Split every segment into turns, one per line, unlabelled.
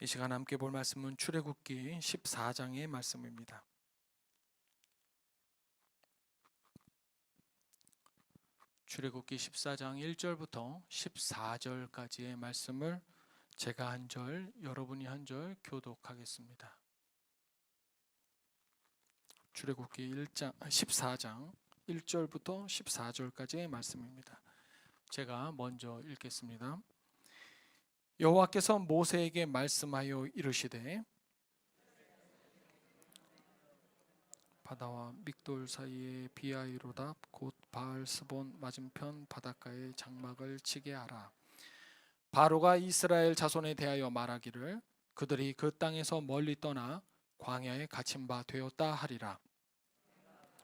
이 시간 함께 볼 말씀은 출애굽기 14장의 말씀입니다. 출애굽기 14장 1절부터 14절까지의 말씀을 제가 한 절, 여러분이 한 절 교독하겠습니다. 출애굽기 14장 1절부터 14절까지의 말씀입니다. 제가 먼저 읽겠습니다. 여호와께서 모세에게 말씀하여 이르시되 바다와 믹돌 사이에 비하이로답 곧 바알스본 맞은편 바닷가에 장막을 치게 하라. 바로가 이스라엘 자손에 대하여 말하기를 그들이 그 땅에서 멀리 떠나 광야에 갇힌 바 되었다 하리라.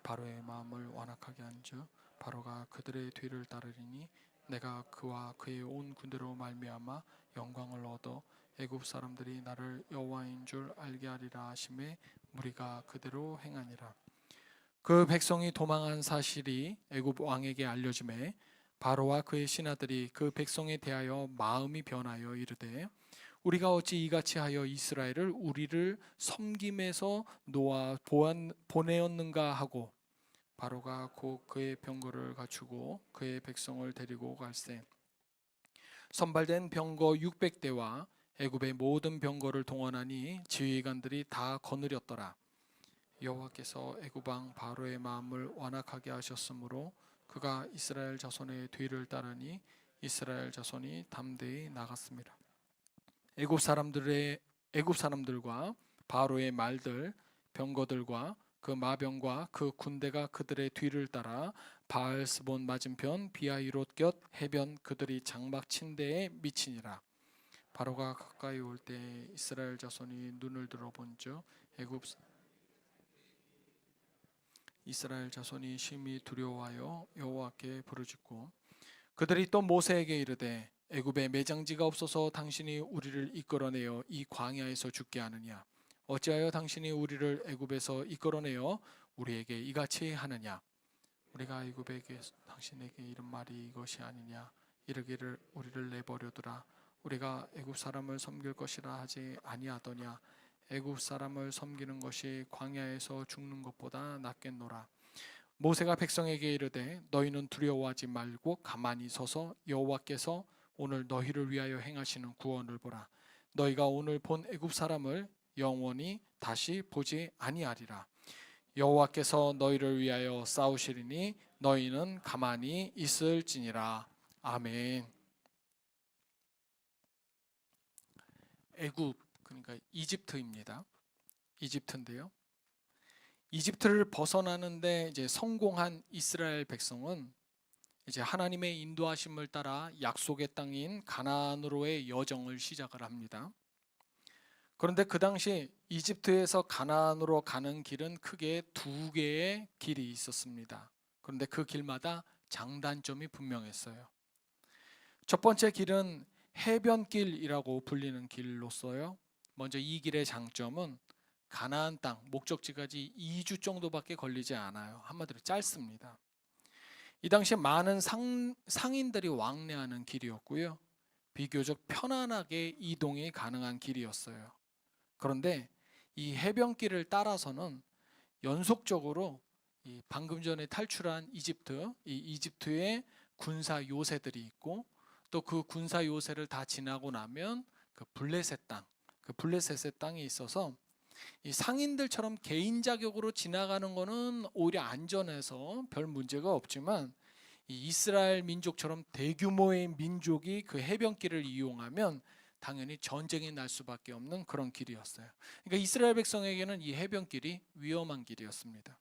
바로의 마음을 완악하게 한즉 바로가 그들의 뒤를 따르리니 내가 그와 그의 온 군대로 말미암아 영광을 얻어 애굽 사람들이 나를 여호와인 줄 알게 하리라 하심에 무리가 그대로 행하니라. 그 백성이 도망한 사실이 애굽 왕에게 알려짐에 바로와 그의 신하들이 그 백성에 대하여 마음이 변하여 이르되 우리가 어찌 이같이 하여 이스라엘을 우리를 섬김에서 놓아 보내었는가 하고 바로가 곧 그의 병거를 갖추고 그의 백성을 데리고 갈새 선발된 병거 600대와 애굽의 모든 병거를 동원하니 지휘관들이 다 거느렸더라. 여호와께서 애굽 왕 바로의 마음을 완악하게 하셨으므로 그가 이스라엘 자손의 뒤를 따르니 이스라엘 자손이 담대히 나갔습니다. 애굽 사람들과 바로의 말들 병거들과 그 마병과 그 군대가 그들의 뒤를 따라 바알스본 맞은편 비하이롯 곁 해변 그들이 장막 친 데에 미치니라. 바로가 가까이 올 때 이스라엘 자손이 눈을 들어본즉 이스라엘 자손이 심히 두려워하여 여호와께 부르짖고 그들이 또 모세에게 이르되 애굽에 매장지가 없어서 당신이 우리를 이끌어내어 이 광야에서 죽게 하느냐? 어찌하여 당신이 우리를 애굽에서 이끌어내어 우리에게 이같이 하느냐? 우리가 애굽에게 당신에게 이른 말이 이것이 아니냐? 이르기를 우리를 내버려두라. 우리가 애굽 사람을 섬길 것이라 하지 아니하더냐? 애굽 사람을 섬기는 것이 광야에서 죽는 것보다 낫겠노라. 모세가 백성에게 이르되 너희는 두려워하지 말고 가만히 서서 여호와께서 오늘 너희를 위하여 행하시는 구원을 보라. 너희가 오늘 본 애굽 사람을 영원히 다시 보지 아니하리라. 여호와께서 너희를 위하여 싸우시리니 너희는 가만히 있을지니라. 아멘. 애굽 그러니까 이집트입니다. 이집트인데요. 이집트를 벗어나는데 이제 성공한 이스라엘 백성은 이제 하나님의 인도하심을 따라 약속의 땅인 가나안으로의 여정을 시작을 합니다. 그런데 그 당시 이집트에서 가나안으로 가는 길은 크게 두 개의 길이 있었습니다. 그런데 그 길마다 장단점이 분명했어요. 첫 번째 길은 해변길이라고 불리는 길로서요. 먼저 이 길의 장점은 가나안 땅 목적지까지 2주 정도밖에 걸리지 않아요. 한마디로 짧습니다. 이 당시에 많은 상인들이 왕래하는 길이었고요. 비교적 편안하게 이동이 가능한 길이었어요. 그런데 이 해변길을 따라서는 연속적으로 이 방금 전에 탈출한 이집트의 군사 요새들이 있고 또 그 군사 요새를 다 지나고 나면 그 블레셋의 땅이 있어서 이 상인들처럼 개인 자격으로 지나가는 거는 오히려 안전해서 별 문제가 없지만 이 이스라엘 민족처럼 대규모의 민족이 그 해변길을 이용하면 당연히 전쟁이 날 수밖에 없는 그런 길이었어요. 그러니까 이스라엘 백성에게는 이 해변길이 위험한 길이었습니다.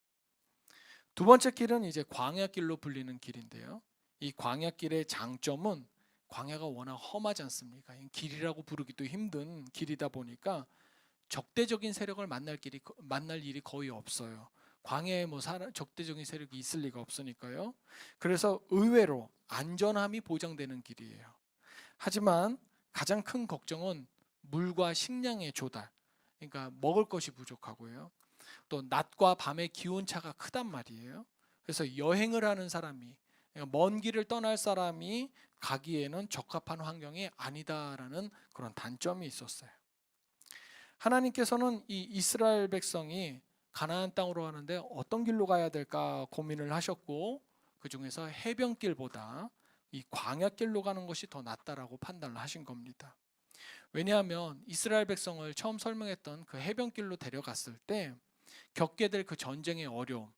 두 번째 길은 이제 광야길로 불리는 길인데요. 이 광야길의 장점은 광야가 워낙 험하지 않습니까? 길이라고 부르기도 힘든 길이다 보니까 적대적인 세력을 만날 일이 거의 없어요. 광야에 적대적인 세력이 있을 리가 없으니까요. 그래서 의외로 안전함이 보장되는 길이에요. 하지만 가장 큰 걱정은 물과 식량의 조달. 그러니까 먹을 것이 부족하고요. 또 낮과 밤의 기온차가 크단 말이에요. 그래서 여행을 하는 사람이 그러니까 먼 길을 떠날 사람이 가기에는 적합한 환경이 아니다라는 그런 단점이 있었어요. 하나님께서는 이 이스라엘 백성이 가나안 땅으로 가는데 어떤 길로 가야 될까 고민을 하셨고, 그 중에서 해변길보다 이 광야길로 가는 것이 더 낫다라고 판단을 하신 겁니다. 왜냐하면 이스라엘 백성을 처음 설명했던 그 해변길로 데려갔을 때 겪게 될 그 전쟁의 어려움,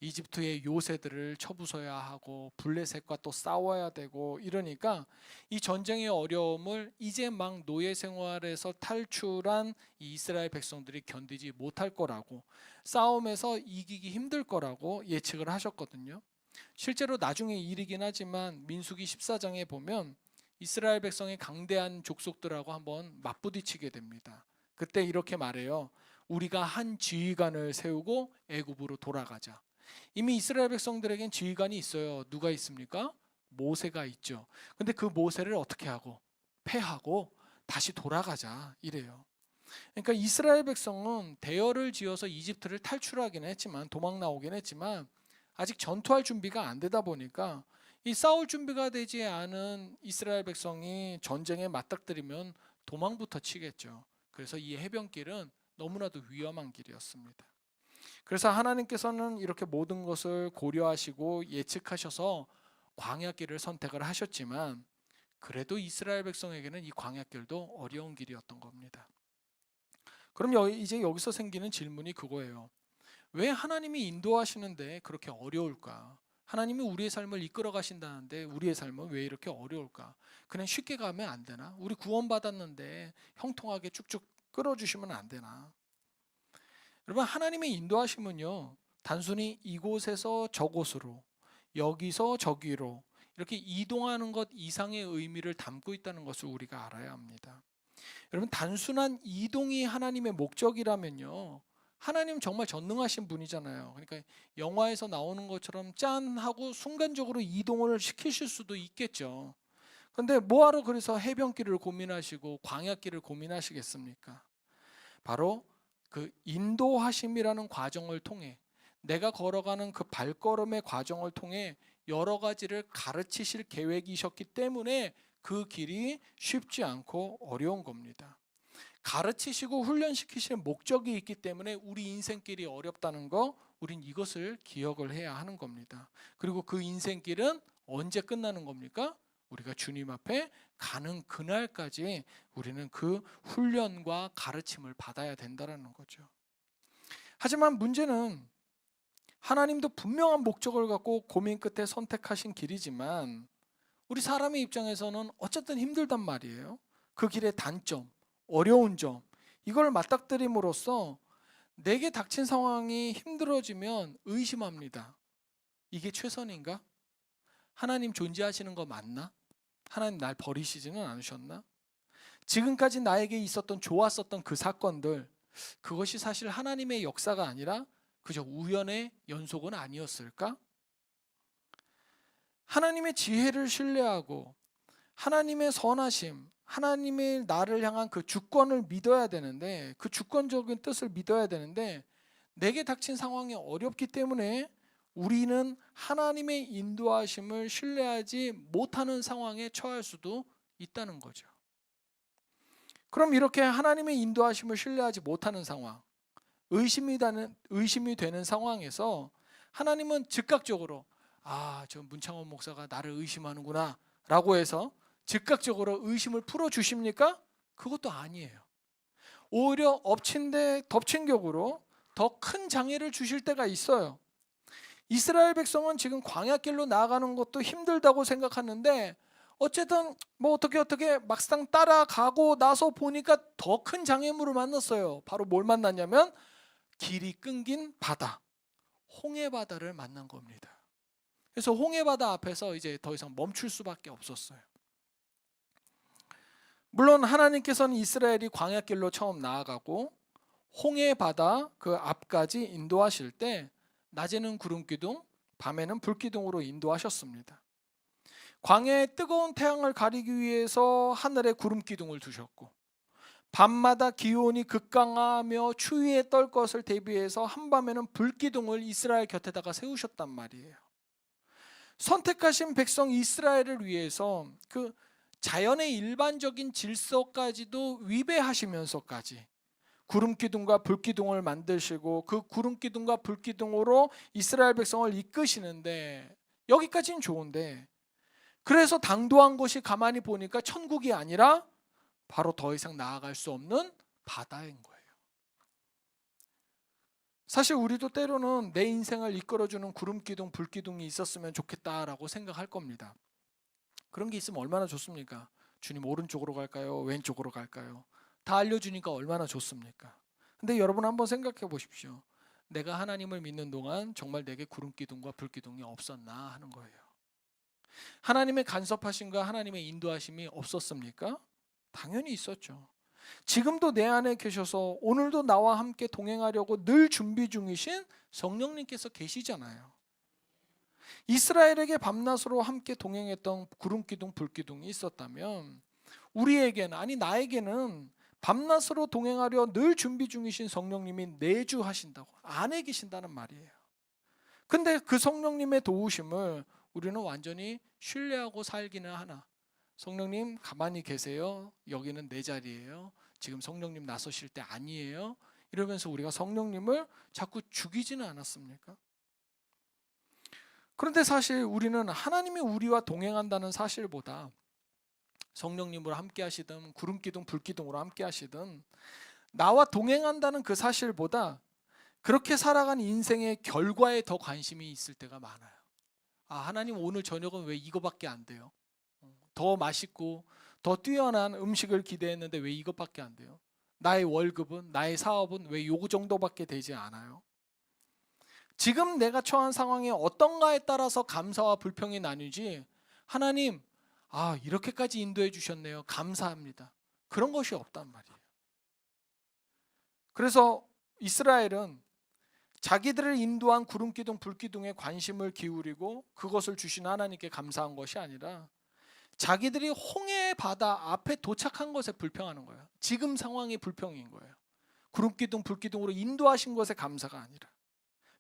이집트의 요새들을 쳐부숴야 하고 블레셋과 또 싸워야 되고 이러니까 이 전쟁의 어려움을 이제 막 노예 생활에서 탈출한 이 이스라엘 백성들이 견디지 못할 거라고, 싸움에서 이기기 힘들 거라고 예측을 하셨거든요. 실제로 나중에 일이긴 하지만 민수기 14장에 보면 이스라엘 백성의 강대한 족속들하고 한번 맞부딪히게 됩니다. 그때 이렇게 말해요. 우리가 한 지휘관을 세우고 애굽으로 돌아가자. 이미 이스라엘 백성들에겐 지휘관이 있어요. 누가 있습니까? 모세가 있죠. 근데 그 모세를 어떻게 하고 패하고 다시 돌아가자 이래요. 그러니까 이스라엘 백성은 대열을 지어서 이집트를 탈출하긴 했지만, 도망 나오긴 했지만 아직 전투할 준비가 안 되다 보니까 이 싸울 준비가 되지 않은 이스라엘 백성이 전쟁에 맞닥뜨리면 도망부터 치겠죠. 그래서 이 해변길은 너무나도 위험한 길이었습니다. 그래서 하나님께서는 이렇게 모든 것을 고려하시고 예측하셔서 광야길을 선택을 하셨지만, 그래도 이스라엘 백성에게는 이 광야길도 어려운 길이었던 겁니다. 그럼 이제 여기서 생기는 질문이 그거예요. 왜 하나님이 인도하시는데 그렇게 어려울까? 하나님이 우리의 삶을 이끌어 가신다는데 우리의 삶은 왜 이렇게 어려울까? 그냥 쉽게 가면 안 되나? 우리 구원받았는데 형통하게 쭉쭉 끌어주시면 안 되나? 여러분, 하나님의 인도하심은요, 단순히 이곳에서 저곳으로, 여기서 저기로 이렇게 이동하는 것 이상의 의미를 담고 있다는 것을 우리가 알아야 합니다. 여러분, 단순한 이동이 하나님의 목적이라면요, 하나님 정말 전능하신 분이잖아요. 그러니까 영화에서 나오는 것처럼 짠 하고 순간적으로 이동을 시키실 수도 있겠죠. 근데 뭐하러 그래서 해변길을 고민하시고 광야길을 고민하시겠습니까? 바로 그 인도하심이라는 과정을 통해, 내가 걸어가는 그 발걸음의 과정을 통해 여러 가지를 가르치실 계획이셨기 때문에 그 길이 쉽지 않고 어려운 겁니다. 가르치시고 훈련시키실 목적이 있기 때문에 우리 인생길이 어렵다는 거, 우린 이것을 기억을 해야 하는 겁니다. 그리고 그 인생길은 언제 끝나는 겁니까? 우리가 주님 앞에 가는 그날까지 우리는 그 훈련과 가르침을 받아야 된다는 거죠. 하지만 문제는 하나님도 분명한 목적을 갖고 고민 끝에 선택하신 길이지만 우리 사람의 입장에서는 어쨌든 힘들단 말이에요. 그 길의 단점, 어려운 점, 이걸 맞닥뜨림으로써 내게 닥친 상황이 힘들어지면 의심합니다. 이게 최선인가? 하나님 존재하시는 거 맞나? 하나님 날 버리시지는 않으셨나? 지금까지 나에게 있었던 좋았었던 그 사건들, 그것이 사실 하나님의 역사가 아니라 그저 우연의 연속은 아니었을까? 하나님의 지혜를 신뢰하고 하나님의 선하심, 하나님의 나를 향한 그 주권을 믿어야 되는데, 그 주권적인 뜻을 믿어야 되는데 내게 닥친 상황이 어렵기 때문에 우리는 하나님의 인도하심을 신뢰하지 못하는 상황에 처할 수도 있다는 거죠. 그럼 이렇게 하나님의 인도하심을 신뢰하지 못하는 상황, 의심이 되는 상황에서 하나님은 즉각적으로 저 문창원 목사가 나를 의심하는구나 라고 해서 즉각적으로 의심을 풀어주십니까? 그것도 아니에요. 오히려 엎친 데 덮친 격으로 더 큰 장애를 주실 때가 있어요. 이스라엘 백성은 지금 광야길로 나아가는 것도 힘들다고 생각하는데 어쨌든 뭐 어떻게 막상 따라가고 나서 보니까 더 큰 장애물을 만났어요. 바로 뭘 만났냐면 길이 끊긴 바다, 홍해바다를 만난 겁니다. 그래서 홍해바다 앞에서 이제 더 이상 멈출 수밖에 없었어요. 물론 하나님께서는 이스라엘이 광야길로 처음 나아가고 홍해바다 그 앞까지 인도하실 때 낮에는 구름기둥, 밤에는 불기둥으로 인도하셨습니다. 광야의 뜨거운 태양을 가리기 위해서 하늘에 구름기둥을 두셨고, 밤마다 기온이 극강하며 추위에 떨 것을 대비해서 한밤에는 불기둥을 이스라엘 곁에다가 세우셨단 말이에요. 선택하신 백성 이스라엘을 위해서 그 자연의 일반적인 질서까지도 위배하시면서까지 구름 기둥과 불 기둥을 만드시고 그 구름 기둥과 불 기둥으로 이스라엘 백성을 이끄시는데 여기까지는 좋은데, 그래서 당도한 곳이 가만히 보니까 천국이 아니라 바로 더 이상 나아갈 수 없는 바다인 거예요. 사실 우리도 때로는 내 인생을 이끌어주는 구름 기둥, 불 기둥이 있었으면 좋겠다라고 생각할 겁니다. 그런 게 있으면 얼마나 좋습니까? 주님 오른쪽으로 갈까요? 왼쪽으로 갈까요? 다 알려주니까 얼마나 좋습니까? 근데 여러분 한번 생각해 보십시오. 내가 하나님을 믿는 동안 정말 내게 구름 기둥과 불 기둥이 없었나 하는 거예요. 하나님의 간섭하심과 하나님의 인도하심이 없었습니까? 당연히 있었죠. 지금도 내 안에 계셔서 오늘도 나와 함께 동행하려고 늘 준비 중이신 성령님께서 계시잖아요. 이스라엘에게 밤낮으로 함께 동행했던 구름 기둥, 불 기둥이 있었다면 우리에게는, 아니 나에게는 밤낮으로 동행하려 늘 준비 중이신 성령님이 내주하신다고, 안에 계신다는 말이에요. 근데 그 성령님의 도우심을 우리는 완전히 신뢰하고 살기는 하나, 성령님 가만히 계세요, 여기는 내 자리예요, 지금 성령님 나서실 때 아니에요, 이러면서 우리가 성령님을 자꾸 죽이지는 않았습니까? 그런데 사실 우리는 하나님이 우리와 동행한다는 사실보다 성령님으로 함께 하시든 구름 기둥 불 기둥으로 함께 하시든 나와 동행한다는 그 사실보다 그렇게 살아간 인생의 결과에 더 관심이 있을 때가 많아요. 아, 하나님 오늘 저녁은 왜 이거밖에 안 돼요? 더 맛있고 더 뛰어난 음식을 기대했는데 왜 이것밖에 안 돼요? 나의 월급은, 나의 사업은 왜 요거 정도밖에 되지 않아요? 지금 내가 처한 상황이 어떤가에 따라서 감사와 불평이 나뉘지, 하나님 이렇게까지 인도해 주셨네요, 감사합니다, 그런 것이 없단 말이에요. 그래서 이스라엘은 자기들을 인도한 구름 기둥 불 기둥에 관심을 기울이고 그것을 주신 하나님께 감사한 것이 아니라 자기들이 홍해 바다 앞에 도착한 것에 불평하는 거예요. 지금 상황이 불평인 거예요. 구름 기둥 불 기둥으로 인도하신 것에 감사가 아니라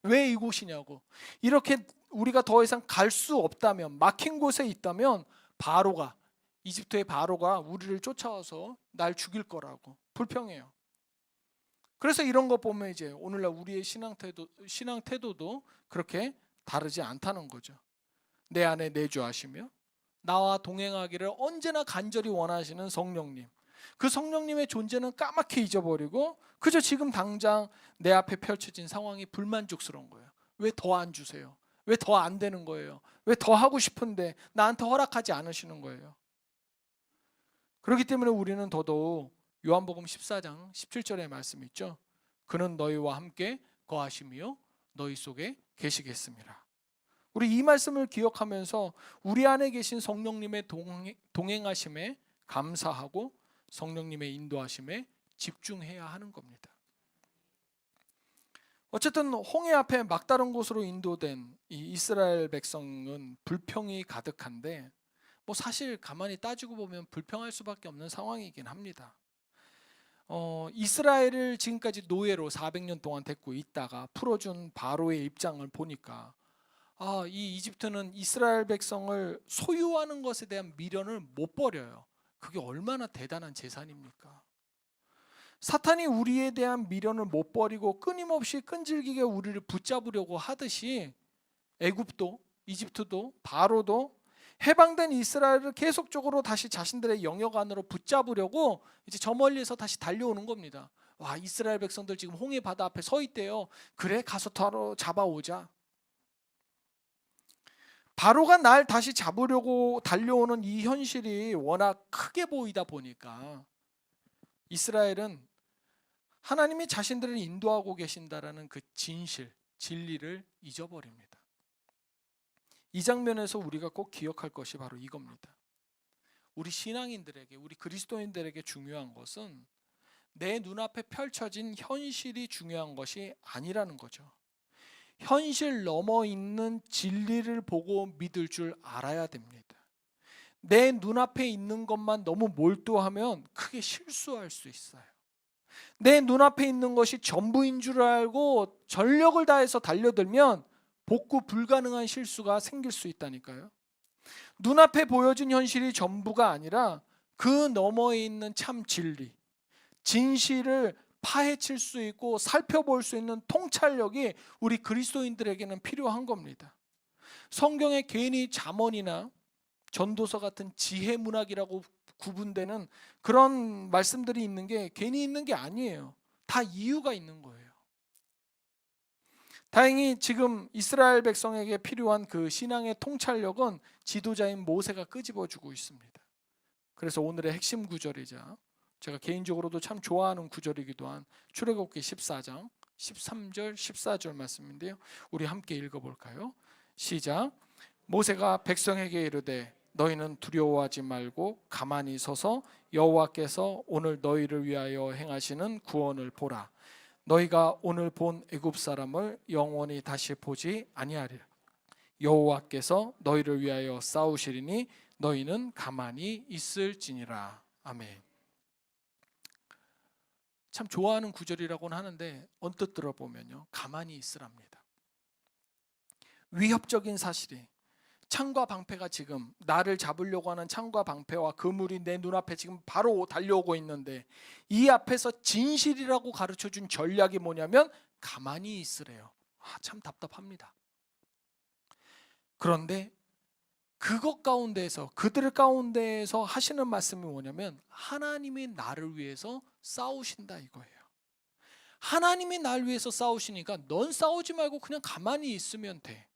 왜 이곳이냐고. 이렇게 우리가 더 이상 갈 수 없다면, 막힌 곳에 있다면 바로가, 이집트의 바로가 우리를 쫓아와서 날 죽일 거라고 불평해요. 그래서 이런 거 보면 이제 오늘날 우리의 신앙 태도도 그렇게 다르지 않다는 거죠. 내 안에 내주하시며 나와 동행하기를 언제나 간절히 원하시는 성령님, 그 성령님의 존재는 까맣게 잊어버리고 그저 지금 당장 내 앞에 펼쳐진 상황이 불만족스러운 거예요. 왜 더 안 주세요? 왜 더 안 되는 거예요? 왜 더 하고 싶은데 나한테 허락하지 않으시는 거예요? 그렇기 때문에 우리는 더더욱 요한복음 14장 17절의 말씀 있죠. 그는 너희와 함께 거하시며 너희 속에 계시겠습니다. 우리 이 말씀을 기억하면서 우리 안에 계신 성령님의 동행하심에 감사하고 성령님의 인도하심에 집중해야 하는 겁니다. 어쨌든 홍해 앞에 막다른 곳으로 인도된 이 이스라엘 백성은 불평이 가득한데, 사실 가만히 따지고 보면 불평할 수밖에 없는 상황이긴 합니다. 이스라엘을 지금까지 노예로 400년 동안 데리고 있다가 풀어준 바로의 입장을 보니까 이 이집트는 이스라엘 백성을 소유하는 것에 대한 미련을 못 버려요. 그게 얼마나 대단한 재산입니까? 사탄이 우리에 대한 미련을 못 버리고 끊임없이 끈질기게 우리를 붙잡으려고 하듯이 애굽도, 이집트도, 바로도 해방된 이스라엘을 계속적으로 다시 자신들의 영역 안으로 붙잡으려고 이제 저 멀리에서 다시 달려오는 겁니다. 와, 이스라엘 백성들 지금 홍해 바다 앞에 서 있대요. 그래, 가서 바로 잡아오자. 바로가 날 다시 잡으려고 달려오는 이 현실이 워낙 크게 보이다 보니까 이스라엘은 하나님이 자신들을 인도하고 계신다라는 그 진리를 잊어버립니다. 이 장면에서 우리가 꼭 기억할 것이 바로 이겁니다. 우리 신앙인들에게, 우리 그리스도인들에게 중요한 것은 내 눈앞에 펼쳐진 현실이 중요한 것이 아니라는 거죠. 현실 넘어 있는 진리를 보고 믿을 줄 알아야 됩니다. 내 눈앞에 있는 것만 너무 몰두하면 크게 실수할 수 있어요. 내 눈앞에 있는 것이 전부인 줄 알고 전력을 다해서 달려들면 복구 불가능한 실수가 생길 수 있다니까요. 눈앞에 보여진 현실이 전부가 아니라 그 너머에 있는 참 진리, 진실을 파헤칠 수 있고 살펴볼 수 있는 통찰력이 우리 그리스도인들에게는 필요한 겁니다. 성경에 괜히 잠언이나 전도서 같은 지혜 문학이라고 구분되는 그런 말씀들이 있는 게 괜히 있는 게 아니에요. 다 이유가 있는 거예요. 다행히 지금 이스라엘 백성에게 필요한 그 신앙의 통찰력은 지도자인 모세가 끄집어주고 있습니다. 그래서 오늘의 핵심 구절이자 제가 개인적으로도 참 좋아하는 구절이기도 한 출애굽기 14장 13절 14절 말씀인데요. 우리 함께 읽어볼까요? 시작. 모세가 백성에게 이르되 너희는 두려워하지 말고 가만히 서서 여호와께서 오늘 너희를 위하여 행하시는 구원을 보라. 너희가 오늘 본 애굽 사람을 영원히 다시 보지 아니하리라. 여호와께서 너희를 위하여 싸우시리니 너희는 가만히 있을지니라. 아멘. 참 좋아하는 구절이라고는 하는데 언뜻 들어보면요, 가만히 있으랍니다. 위협적인 사실이 창과 방패가 지금 나를 잡으려고 하는 창과 방패와 그물이 내 눈앞에 지금 바로 달려오고 있는데 이 앞에서 진실이라고 가르쳐준 전략이 뭐냐면 가만히 있으래요. 참 답답합니다. 그런데 그것 가운데에서 그들 가운데에서 하시는 말씀이 뭐냐면 하나님이 나를 위해서 싸우신다 이거예요. 하나님이 나를 위해서 싸우시니까 넌 싸우지 말고 그냥 가만히 있으면 돼.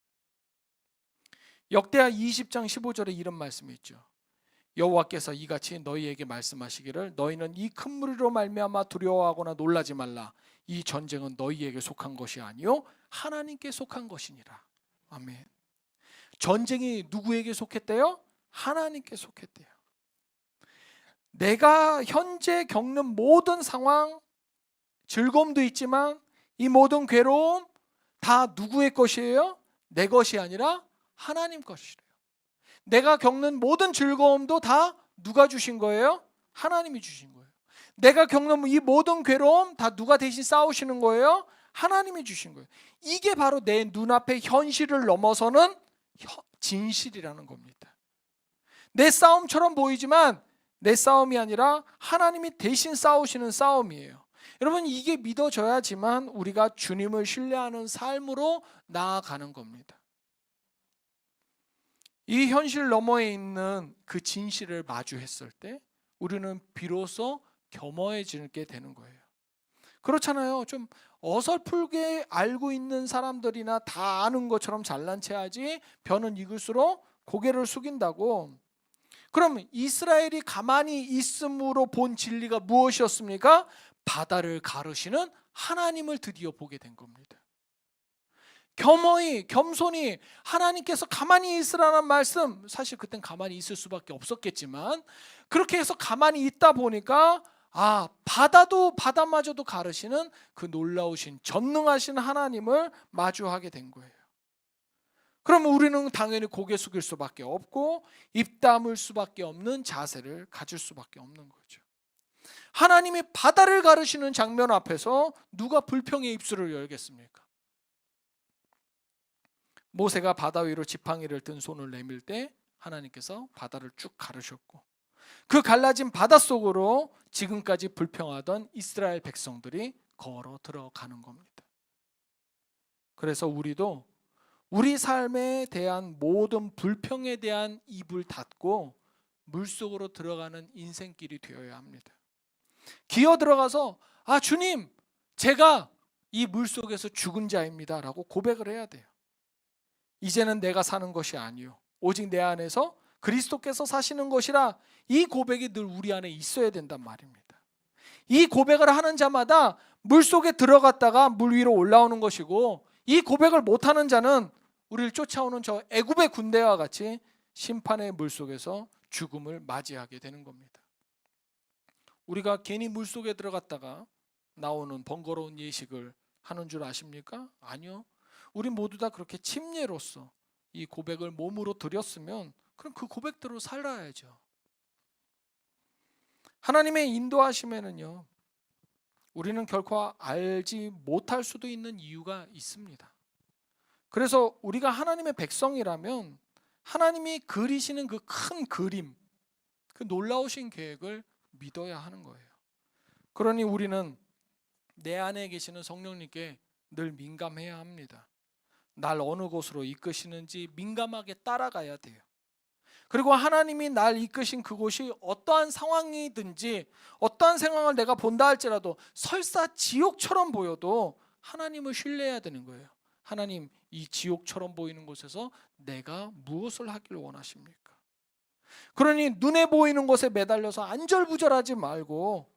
역대하 20장 15절에 이런 말씀이 있죠. 여호와께서 이같이 너희에게 말씀하시기를 너희는 이 큰 무리로 말미암아 두려워하거나 놀라지 말라. 이 전쟁은 너희에게 속한 것이 아니요 하나님께 속한 것이니라. 아멘. 전쟁이 누구에게 속했대요? 하나님께 속했대요. 내가 현재 겪는 모든 상황, 즐거움도 있지만 이 모든 괴로움 다 누구의 것이에요? 내 것이 아니라 하나님 것이래요. 내가 겪는 모든 즐거움도 다 누가 주신 거예요? 하나님이 주신 거예요. 내가 겪는 이 모든 괴로움 다 누가 대신 싸우시는 거예요? 하나님이 주신 거예요. 이게 바로 내 눈앞의 현실을 넘어서는 진실이라는 겁니다. 내 싸움처럼 보이지만 내 싸움이 아니라 하나님이 대신 싸우시는 싸움이에요. 여러분, 이게 믿어져야지만 우리가 주님을 신뢰하는 삶으로 나아가는 겁니다. 이 현실 너머에 있는 그 진실을 마주했을 때 우리는 비로소 겸허해지게 되는 거예요. 그렇잖아요. 좀 어설프게 알고 있는 사람들이나 다 아는 것처럼 잘난 체하지 벼는 익을수록 고개를 숙인다고. 그럼 이스라엘이 가만히 있음으로 본 진리가 무엇이었습니까? 바다를 가르시는 하나님을 드디어 보게 된 겁니다. 겸허히 겸손히 하나님께서 가만히 있으라는 말씀, 사실 그땐 가만히 있을 수밖에 없었겠지만 그렇게 해서 가만히 있다 보니까 바다마저도 가르시는 그 놀라우신 전능하신 하나님을 마주하게 된 거예요. 그럼 우리는 당연히 고개 숙일 수밖에 없고 입 다물 수밖에 없는 자세를 가질 수밖에 없는 거죠. 하나님이 바다를 가르시는 장면 앞에서 누가 불평의 입술을 열겠습니까? 모세가 바다 위로 지팡이를 든 손을 내밀 때 하나님께서 바다를 쭉 가르셨고 그 갈라진 바다 속으로 지금까지 불평하던 이스라엘 백성들이 걸어 들어가는 겁니다. 그래서 우리도 우리 삶에 대한 모든 불평에 대한 입을 닫고 물속으로 들어가는 인생길이 되어야 합니다. 기어 들어가서 주님, 제가 이 물속에서 죽은 자입니다 라고 고백을 해야 돼요. 이제는 내가 사는 것이 아니요 오직 내 안에서 그리스도께서 사시는 것이라, 이 고백이 늘 우리 안에 있어야 된단 말입니다. 이 고백을 하는 자마다 물속에 들어갔다가 물 위로 올라오는 것이고, 이 고백을 못하는 자는 우리를 쫓아오는 저 애굽의 군대와 같이 심판의 물속에서 죽음을 맞이하게 되는 겁니다. 우리가 괜히 물속에 들어갔다가 나오는 번거로운 예식을 하는 줄 아십니까? 아니요. 우리 모두 다 그렇게 침례로서 이 고백을 몸으로 드렸으면 그럼 그 고백대로 살아야죠. 하나님의 인도하심에는요, 우리는 결코 알지 못할 수도 있는 이유가 있습니다. 그래서 우리가 하나님의 백성이라면 하나님이 그리시는 그 큰 그림, 그 놀라우신 계획을 믿어야 하는 거예요. 그러니 우리는 내 안에 계시는 성령님께 늘 민감해야 합니다. 날 어느 곳으로 이끄시는지 민감하게 따라가야 돼요. 그리고 하나님이 날 이끄신 그곳이 어떠한 상황이든지 어떠한 상황을 내가 본다 할지라도 설사 지옥처럼 보여도 하나님을 신뢰해야 되는 거예요. 하나님, 이 지옥처럼 보이는 곳에서 내가 무엇을 하길 원하십니까? 그러니 눈에 보이는 것에 매달려서 안절부절하지 말고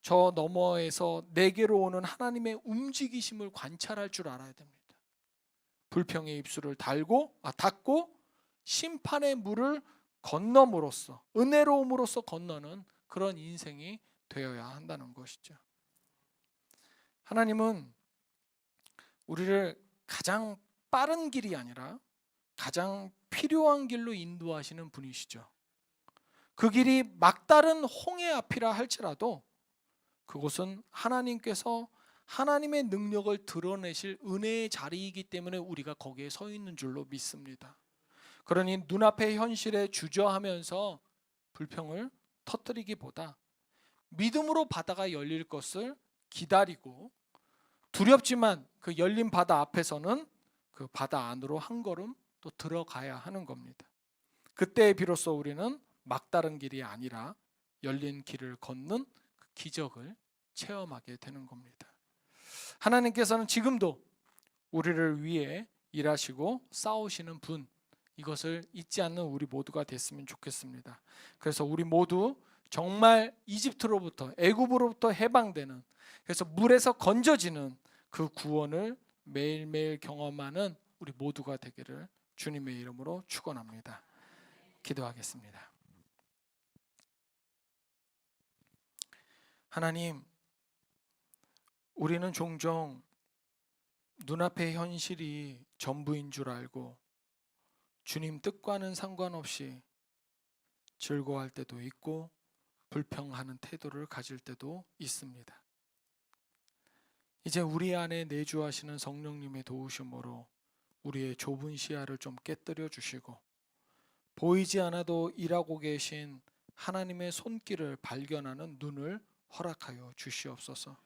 저 너머에서 내게로 오는 하나님의 움직이심을 관찰할 줄 알아야 됩니다. 불평의 입술을 닫고 심판의 물을 건너므로써, 은혜로움으로써 건너는 그런 인생이 되어야 한다는 것이죠. 하나님은 우리를 가장 빠른 길이 아니라 가장 필요한 길로 인도하시는 분이시죠. 그 길이 막다른 홍해 앞이라 할지라도 그곳은 하나님께서 하나님의 능력을 드러내실 은혜의 자리이기 때문에 우리가 거기에 서 있는 줄로 믿습니다. 그러니 눈앞의 현실에 주저하면서 불평을 터뜨리기보다 믿음으로 바다가 열릴 것을 기다리고, 두렵지만 그 열린 바다 앞에서는 그 바다 안으로 한 걸음 또 들어가야 하는 겁니다. 그때 비로소 우리는 막다른 길이 아니라 열린 길을 걷는 그 기적을 체험하게 되는 겁니다. 하나님께서는 지금도 우리를 위해 일하시고 싸우시는 분, 이것을 잊지 않는 우리 모두가 됐으면 좋겠습니다. 그래서 우리 모두 정말 이집트로부터, 애굽으로부터 해방되는, 그래서 물에서 건져지는 그 구원을 매일매일 경험하는 우리 모두가 되기를 주님의 이름으로 축원합니다. 기도하겠습니다. 하나님, 우리는 종종 눈앞의 현실이 전부인 줄 알고 주님 뜻과는 상관없이 즐거워할 때도 있고 불평하는 태도를 가질 때도 있습니다. 이제 우리 안에 내주하시는 성령님의 도우심으로 우리의 좁은 시야를 좀 깨뜨려 주시고 보이지 않아도 일하고 계신 하나님의 손길을 발견하는 눈을 허락하여 주시옵소서.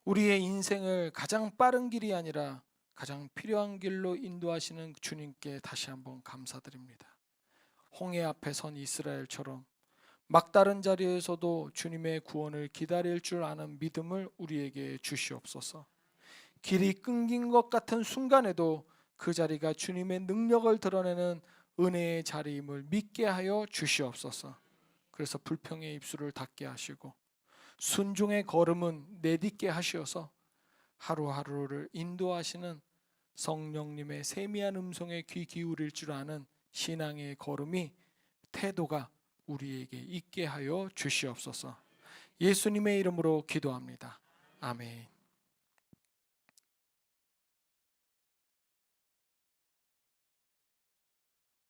우리의 인생을 가장 빠른 길이 아니라 가장 필요한 길로 인도하시는 주님께 다시 한번 감사드립니다. 홍해 앞에 선 이스라엘처럼 막다른 자리에서도 주님의 구원을 기다릴 줄 아는 믿음을 우리에게 주시옵소서. 길이 끊긴 것 같은 순간에도 그 자리가 주님의 능력을 드러내는 은혜의 자리임을 믿게 하여 주시옵소서. 그래서 불평의 입술을 닫게 하시고 순종의 걸음은 내딛게 하시어서 하루하루를 인도하시는 성령님의 세미한 음성에 귀 기울일 줄 아는 신앙의 걸음이, 태도가 우리에게 있게 하여 주시옵소서. 예수님의 이름으로 기도합니다. 아멘.